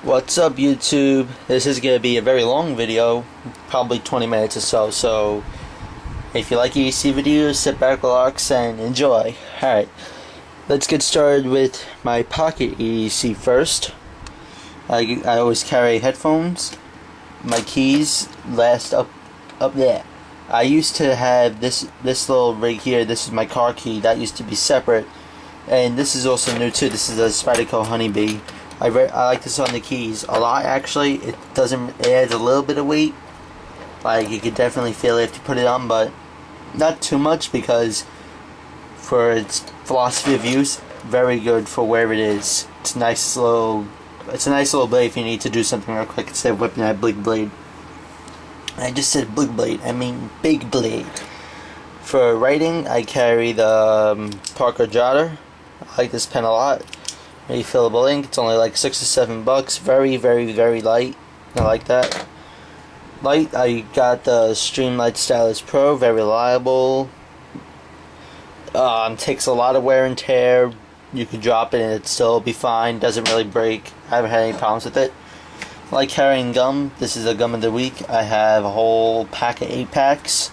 What's up, YouTube? This is going to be a very long video, probably 20 minutes or so, so if you like EDC videos, sit back, relax, and enjoy. Alright, let's get started with my pocket EDC first. I always carry headphones, my keys last up there. I used to have this little rig here. This is my car key. That used to be separate, and this is also new too. This is a Spyderco Honeybee. I like this on the keys a lot, actually. It adds a little bit of weight. Like, you could definitely feel it if you put it on, but not too much, because for its philosophy of use, very good for where it is. It's a nice little blade if you need to do something real quick instead of whipping that big blade. I just said big blade, I mean big blade. For writing, I carry the Parker Jotter. I like this pen a lot. Refillable ink. It's only like $6 or $7. Very, very, very light. I like that. Light. I got the Streamlight Stylus Pro. Very reliable. Takes a lot of wear and tear. You could drop it and it'd still be fine. Doesn't really break. I haven't had any problems with it. I like carrying gum. This is a gum of the week. I have a whole pack of 8 packs.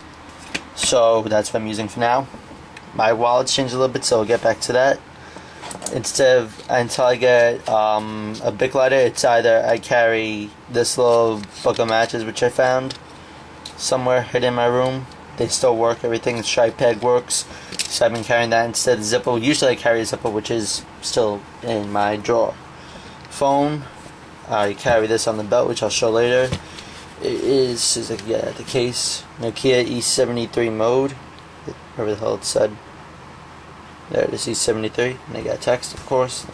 So that's what I'm using for now. My wallet's changed a little bit, so we'll get back to that. Until I get a Bic lighter, it's either I carry this little book of matches, which I found somewhere hidden in my room. They still work. Everything, the stripe peg works. So I've been carrying that instead of Zippo. Usually I carry a Zippo, which is still in my drawer. Phone, I carry this on the belt, which I'll show later. It is the case. Nokia E73 mode. Whatever the hell it said. There it is, E73, and I got text, of course.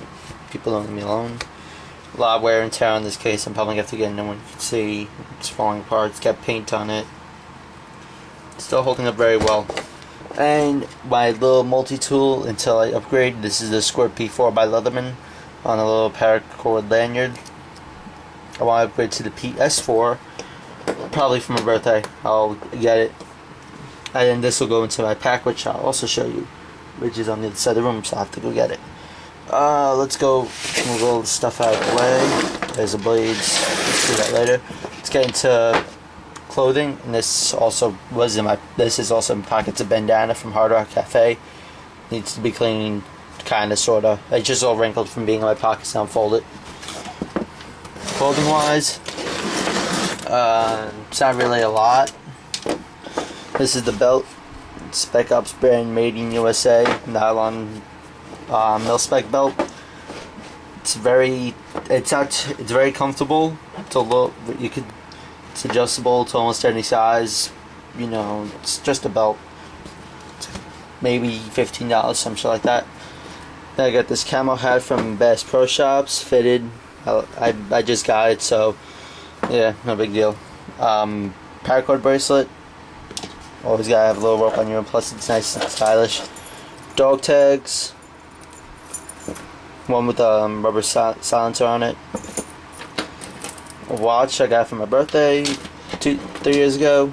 People don't leave me alone. A lot of wear and tear on this case. I'm probably going to have to get a new one. You can see it's falling apart. It's got paint on it. It's still holding up very well. And my little multi-tool until I upgrade. This is the Squirt P4 by Leatherman on a little paracord lanyard. I want to upgrade to the PS4, probably for my birthday. I'll get it. And then this will go into my pack, which I'll also show you, which is on the other side of the room, so I'll have to go get it. Let's go move all the stuff out of the way. There's the blades. Let's do that later. Let's get into clothing, and this also was in my. This is also in pockets of bandana from Hard Rock Cafe. Needs to be cleaned, kinda, sorta. It's just all wrinkled from being in my pockets. Now folded. Clothing wise, it's not really a lot. This is the belt. Spec Ops brand, made in USA, nylon mil-spec belt. It's very comfortable. It's adjustable to almost any size. You know, it's just a belt. Maybe $15, some shit like that. Then I got this camo hat from Bass Pro Shops, fitted. I just got it, so yeah, no big deal. Paracord bracelet. Always gotta have a little rope on you, plus it's nice and stylish. Dog tags. One with a rubber silencer on it. A watch I got for my birthday 3 years ago.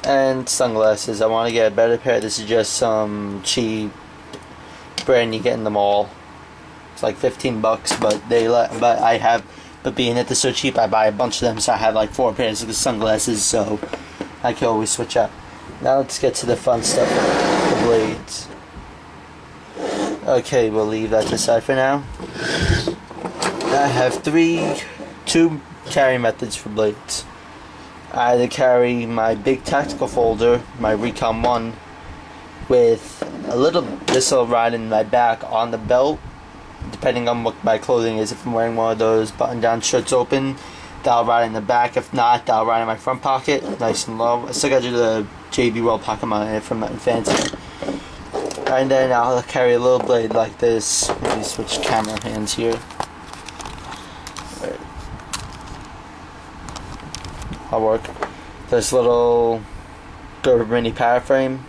And sunglasses. I want to get a better pair. This is just some cheap brand you get in the mall. It's like $15, but being that they're so cheap, I buy a bunch of them, so I have like 4 pairs of sunglasses, so I can always switch up. Now let's get to the fun stuff, the blades. Okay, we'll leave that aside for now. I have two carry methods for blades. I either carry my big tactical folder, my Recon 1, with this will ride in my back on the belt, depending on what my clothing is. If I'm wearing one of those button-down shirts open, that'll ride in the back. If not, that'll ride in my front pocket, nice and low. I still gotta do the JB World pocket mount from Mountain Fancy. And then I'll carry a little blade like this. Let me switch camera hands here. Right. I'll work. This little Gerber mini power frame.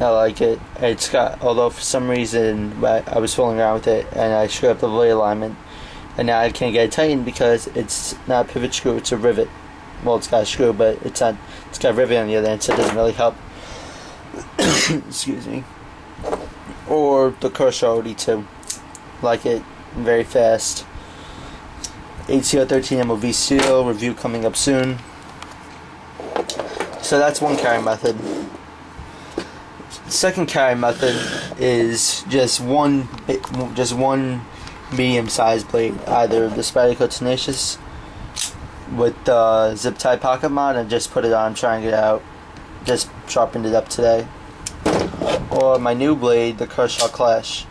I like it. It's got, although for some reason I was fooling around with it and I screwed up the blade alignment. And now I can't get it tightened because it's not a pivot screw, it's a rivet. Well, it's got a screw, but it's got a rivet on the other end, so it doesn't really help. Excuse me. Or the Kershaw OD2. Like it, very fast. HCO13 MOV seal review coming up soon. So that's one carry method. Second carry method is just one medium-sized blade, either the Spyderco Tenacious with the zip tie pocket mod, and just put it on, trying it out. Just sharpened it up today. Or my new blade, the Kershaw Clash,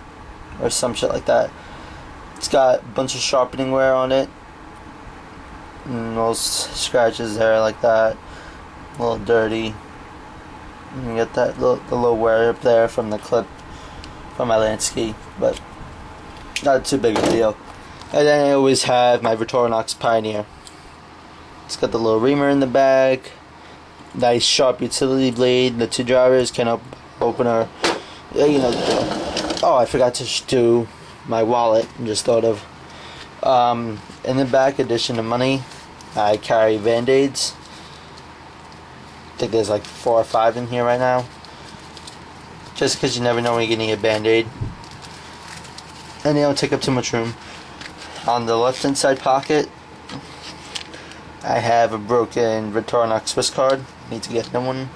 or some shit like that. It's got a bunch of sharpening wear on it, and those scratches there like that, a little dirty. You get that the little wear up there from the clip from my Lansky, but not too big of a deal. And then I always have my TheRoxyStarr Pioneer. It's got the little reamer in the back, nice sharp utility blade. The 2 drivers can open her. You know. Oh, I forgot to do my wallet. I just thought of. In the back, addition to money, I carry Band-Aids. I think there's like 4 or 5 in here right now. Just because you never know when you're going to need a Band-Aid. And they don't take up too much room. On the left hand side pocket, I have a broken Victorinox Swiss card. Need to get a new one.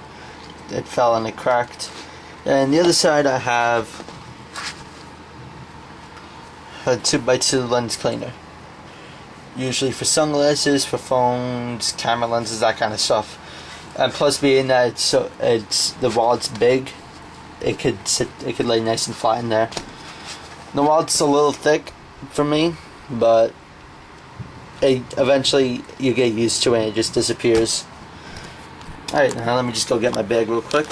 It fell and it cracked. And the other side, I have a 2x2 lens cleaner. Usually for sunglasses, for phones, camera lenses, that kind of stuff. And plus, being that it's the wallet's big, it could lay nice and flat in there. The wallet's a little thick for me, but eventually you get used to it and it just disappears. Alright, now let me just go get my bag real quick.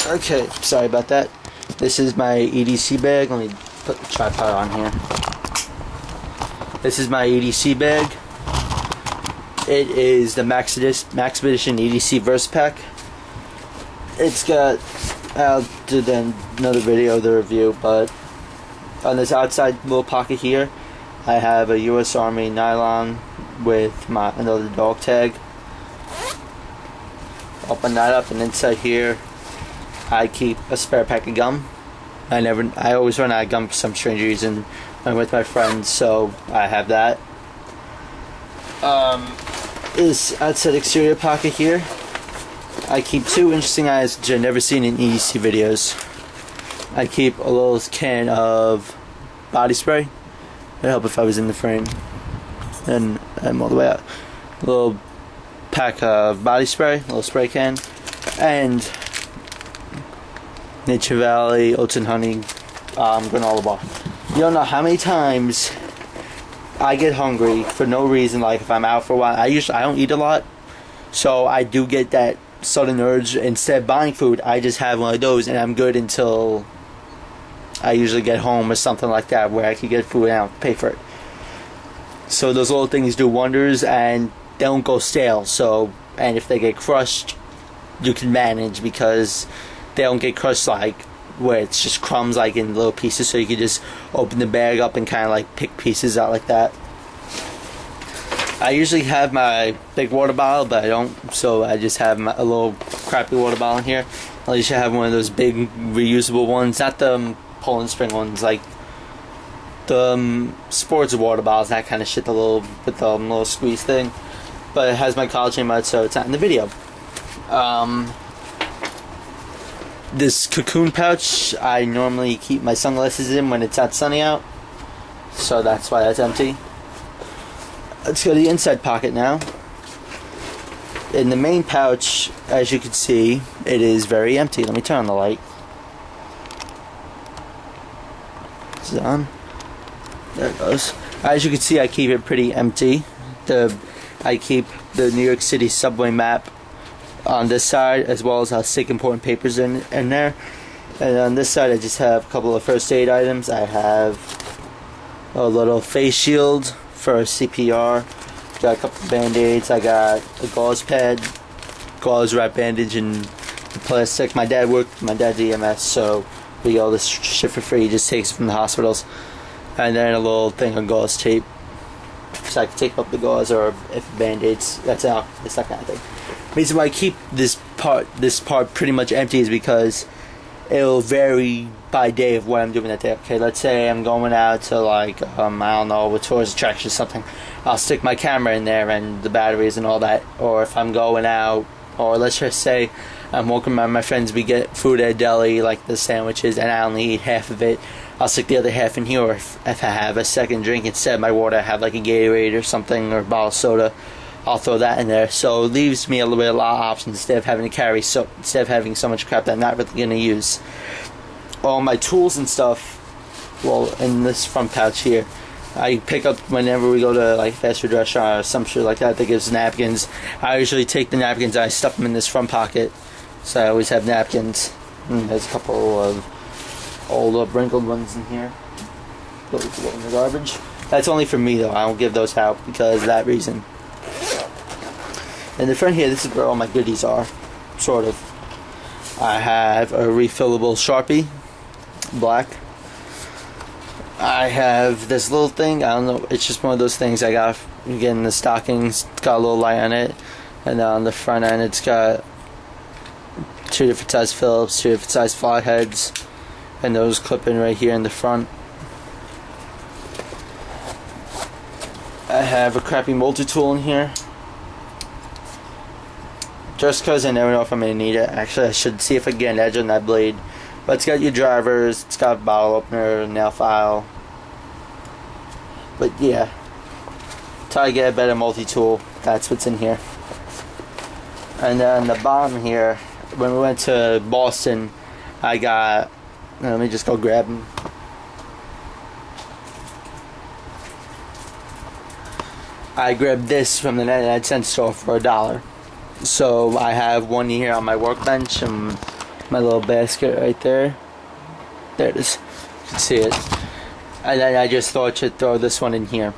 Okay, sorry about that. This is my EDC bag. Let me put the tripod on here. This is my EDC bag. It is the Max Edition EDC Verse Pack. It's got, I'll do then another video of the review, but on this outside little pocket here, I have a US Army nylon with another dog tag. Open that up, and inside here I keep a spare pack of gum. I always run out of gum for some strange reason. I'm with my friends, so I have that. This outside exterior pocket here, I keep 2 interesting items which I've never seen in EDC videos. I keep a little can of body spray. It'd help if I was in the frame. And I'm all the way out. A little pack of body spray, a little spray can, and Nature Valley Oats and Honey granola bar. You don't know how many times I get hungry for no reason. Like if I'm out for a while, I don't eat a lot, so I do get that sudden urge. Instead of buying food, I just have one of those, and I'm good until I usually get home or something like that, where I can get food and I don't have to pay for it. So those little things do wonders, and they don't go stale. So, and if they get crushed, you can manage, because they don't get crushed like where it's just crumbs like in little pieces, so you can just open the bag up and kind of like pick pieces out like that. I usually have my big water bottle, but I don't, so I just have a little crappy water bottle in here. At least I have one of those big reusable ones, not the Poland Spring ones, like the sports water bottles, that kind of shit, with the little squeeze thing. But it has my collagen mud, so it's not in the video. This cocoon pouch, I normally keep my sunglasses in when it's not sunny out, so that's why that's empty. Let's go to the inside pocket now. In the main pouch, as you can see, it is very empty. Let me turn on the light. Is it on? There it goes. As you can see, I keep it pretty empty. I keep the New York City subway map on this side, as well as I'll stick important papers in there. And on this side, I just have a couple of first aid items. I have a little face shield for CPR. Got a couple of band-aids. I got a gauze pad, gauze wrap bandage, and plastic. My dad's EMS, so we get all this shit for free. He just takes it from the hospitals. And then a little thing of gauze tape so I can take up the gauze, or if band-aids, that's out. It's that kind of thing. The reason why I keep this part pretty much empty is because it'll vary by day of what I'm doing that day. Okay, let's say I'm going out to like I don't know, a tourist attraction or something. I'll stick my camera in there and the batteries and all that. Or if I'm going out, or let's just say I'm walking around my friends, we get food at a deli, like the sandwiches, and I only eat half of it. I'll stick the other half in here. Or if I have a second drink instead of my water, I have like a Gatorade or something, or a bottle of soda, I'll throw that in there. So it leaves me a lot of options instead of having to carry instead of having so much crap that I'm not really going to use. All my tools and stuff, well, in this front pouch here, I pick up whenever we go to like fast food restaurant or some shit like that that gives napkins. I usually take the napkins and I stuff them in this front pocket, so I always have napkins. And there's a couple of old wrinkled ones in here. Those go in the garbage. That's only for me though. I don't give those out because of that reason. In the front here, this is where all my goodies are, sort of. I have a refillable Sharpie, black. I have this little thing, I don't know, it's just one of those things I got in the stockings. It's got a little light on it, and on the front end it's got 2 different size Phillips, 2 different size flatheads, and those clip in right here in the front. I have a crappy multi-tool in here, just because I never know if I'm going to need it. Actually, I should see if I can get an edge on that blade. But it's got your drivers, it's got a bottle opener, nail file. But yeah, until I get a better multi-tool, that's what's in here. And then the bottom here, when we went to Boston, I got, let me just go grab them. I grabbed this from the 99-cent store for $1. So I have one here on my workbench and my little basket right there. There it is. You can see it. And then I just thought I should throw this one in here.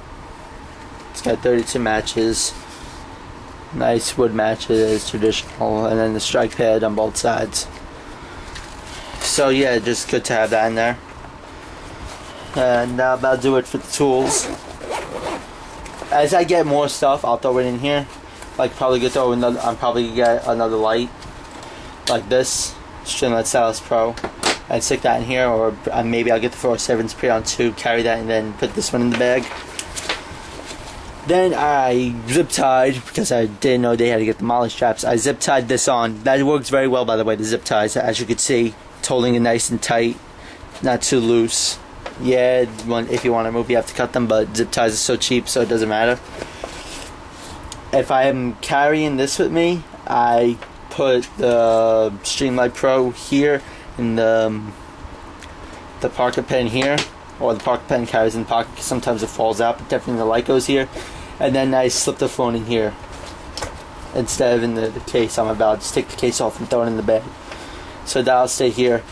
It's got 32 matches. Nice wood matches, traditional. And then the strike pad on both sides. So yeah, just good to have that in there. And now about do it for the tools. As I get more stuff, I'll throw it in here. Like probably get throw another. I'm probably gonna get another light like this, Streamlight Stylus Pro, and stick that in here. Or maybe I'll get the 407s, put it on 2, carry that, and then put this one in the bag. Then I zip tied, because I didn't know they had to get the molly straps. I zip tied this on. That works very well, by the way. The zip ties, as you can see, it's holding it nice and tight, not too loose. Yeah, if you want to move, you have to cut them, but zip ties are so cheap, so it doesn't matter. If I am carrying this with me, I put the Streamlight Pro here in the pocket pen here, or the pocket pen carries in the pocket. Sometimes it falls out, but definitely the light goes here. And then I slip the phone in here instead of in the case on my belt. Just take the case off and throw it in the bag. So that'll stay here.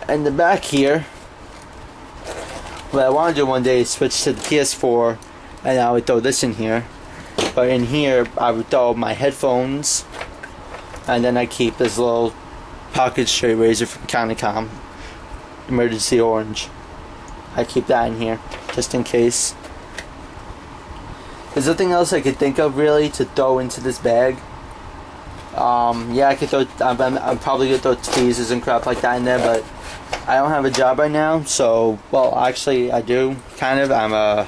And the back here, what I want to do one day is switch to the PS4, and I would throw this in here. But in here, I would throw my headphones, and then I keep this little pocket straight razor from Countercom, emergency orange. I keep that in here, just in case. There's nothing else I could think of really to throw into this bag. Yeah, I could throw. I'm probably gonna throw tweezers and crap like that in there, but I don't have a job right now. So, well, actually, I do kind of. I'm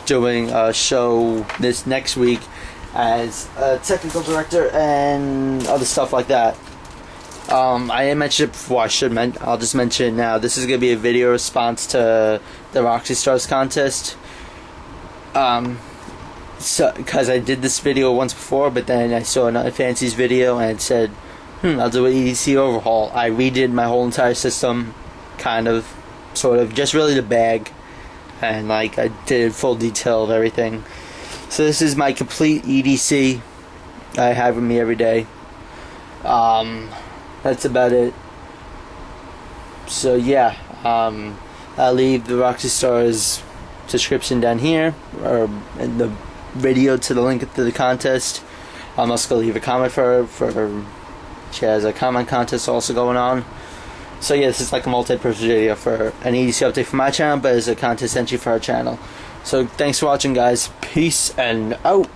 doing a show this next week as a technical director and other stuff like that. I didn't mention it before. I'll just mention it now. This is going to be a video response to the TheRoxyStarr's contest. So, because I did this video once before, but then I saw another Fancy's video and it said, I'll do an EDC overhaul. I redid my whole entire system, kind of, sort of, just really the bag. And like I did full detail of everything. So this is my complete EDC I have with me every day. That's about it. So yeah, I'll leave the TheRoxyStarr's description down here, or in the video to the link to the contest. I'm also gonna leave a comment for she has a comment contest also going on. So yeah, this is like a multi-purpose video for an EDC update for my channel, but it's a contest entry for our channel. So thanks for watching, guys. Peace and out.